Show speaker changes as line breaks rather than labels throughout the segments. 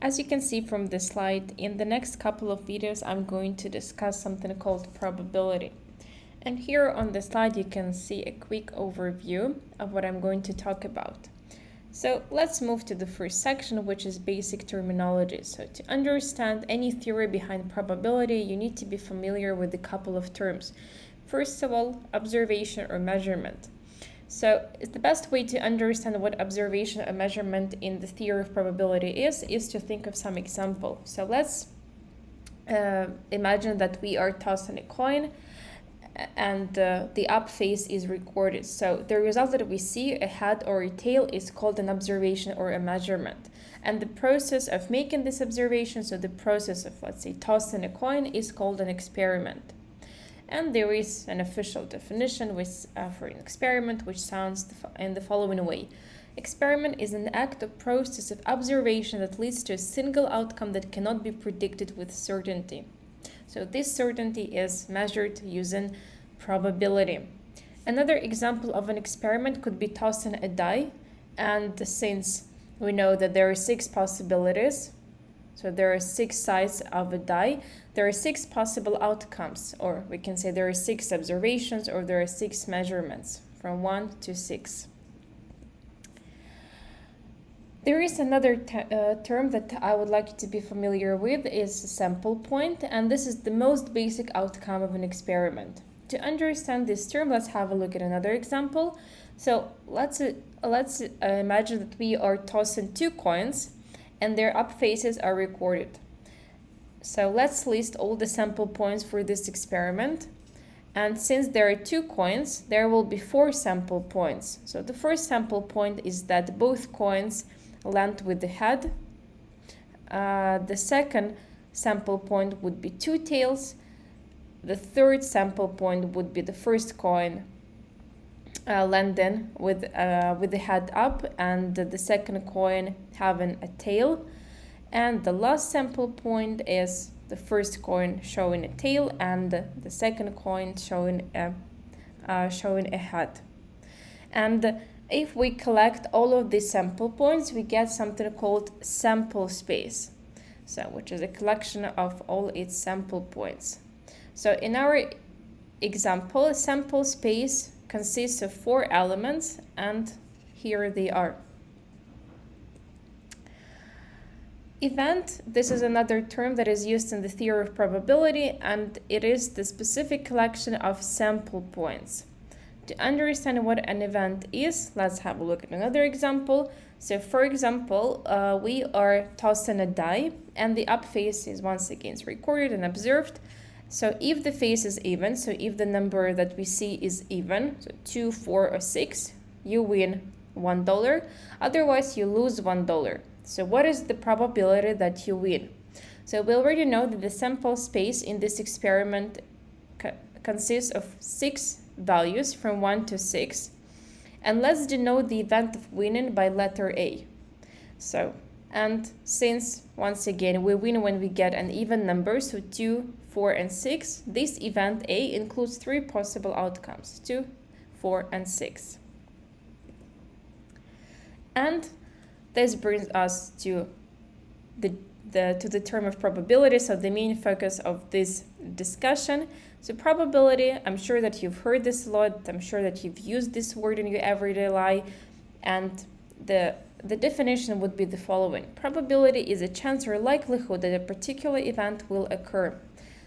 As you can see from this slide, in the next couple of videos, I'm going to discuss something called probability. And here on the slide, you can see a quick overview of what I'm going to talk about. So let's move to the first section, which is basic terminology. So to understand any theory behind probability, you need to be familiar with a couple of terms. First of all, observation or measurement. So the best way to understand what observation or measurement in the theory of probability is to think of some example. So let's imagine that we are tossing a coin and the up face is recorded. So the result that we see, a head or a tail, is called an observation or a measurement. And the process of making this observation, so the process of, let's say, tossing a coin, is called an experiment. And there is an official definition for an experiment, which sounds in the following way. Experiment is an act or process of observation that leads to a single outcome that cannot be predicted with certainty. So this certainty is measured using probability. Another example of an experiment could be tossing a die, and since we know that there are 6 possibilities, so there are 6 sides of a die, there are 6 possible outcomes, or we can say there are 6 observations, or there are 6 measurements from 1 to 6. There is another term that I would like you to be familiar with, is sample point, and this is the most basic outcome of an experiment. To understand this term, let's have a look at another example. So let's imagine that we are tossing 2 coins and their up faces are recorded. So let's list all the sample points for this experiment. And since there are 2 coins, there will be 4 sample points. So the first sample point is that both coins land with the head. The second sample point would be 2 tails. The third sample point would be the first coin landing with the head up and the second coin having a tail. And the last sample point is the first coin showing a tail and the second coin showing a head. And if we collect all of these sample points, we get something called sample space, so which is a collection of all its sample points. So in our example, sample space consists of 4 elements, and here they are. Event, this is another term that is used in the theory of probability, and it is the specific collection of sample points. To understand what an event is, let's have a look at another example. So for example, we are tossing a die and the up face is once again recorded and observed. So if the face is even, so if the number that we see is even, so 2, 4, or 6, you win $1. Otherwise, you lose $1. So what is the probability that you win? So we already know that the sample space in this experiment consists of 6 values from 1 to 6. And let's denote the event of winning by letter A. So, and since, once again, we win when we get an even number, so 2, 4, and 6, this event A includes 3 possible outcomes, 2, 4, and 6. And this brings us to the term of probability, so the main focus of this discussion. So probability, I'm sure that you've heard this a lot, I'm sure that you've used this word in your everyday life, and the definition would be the following. Probability is a chance or likelihood that a particular event will occur.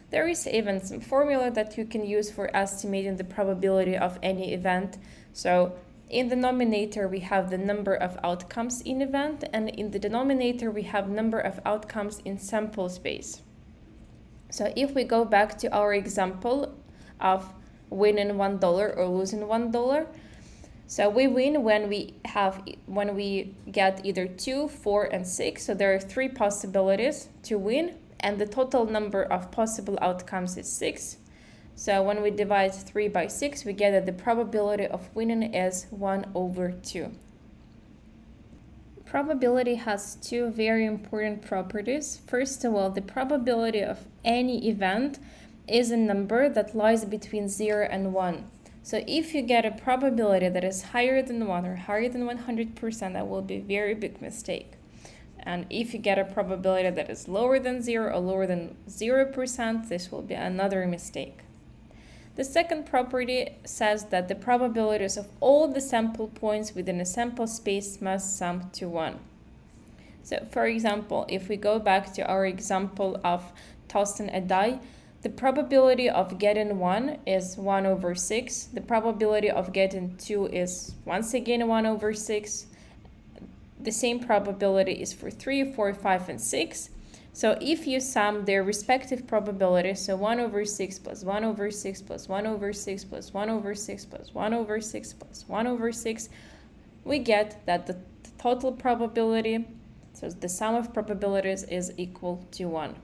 There is even some formula that you can use for estimating the probability of any event. So in the numerator, we have the number of outcomes in event, and in the denominator, we have number of outcomes in sample space. So if we go back to our example of winning $1 or losing $1, so we win when we get either 2, 4, and 6. So there are 3 possibilities to win, and the total number of possible outcomes is 6. So when we divide 3 by 6, we get that the probability of winning is 1/2. Probability has 2 very important properties. First of all, the probability of any event is a number that lies between 0 and 1. So if you get a probability that is higher than 1 or higher than 100%, that will be a very big mistake. And if you get a probability that is lower than 0 or lower than 0%, this will be another mistake. The second property says that the probabilities of all the sample points within a sample space must sum to 1. So, for example, if we go back to our example of tossing a die, the probability of getting 1 is 1 over 6. The probability of getting 2 is once again 1 over 6. The same probability is for 3, 4, 5, and 6. So if you sum their respective probabilities, so 1 over 6 plus 1 over 6 plus 1 over 6 plus 1 over 6 plus 1 over 6 plus 1 over 6, we get that the total probability, so the sum of probabilities, is equal to 1.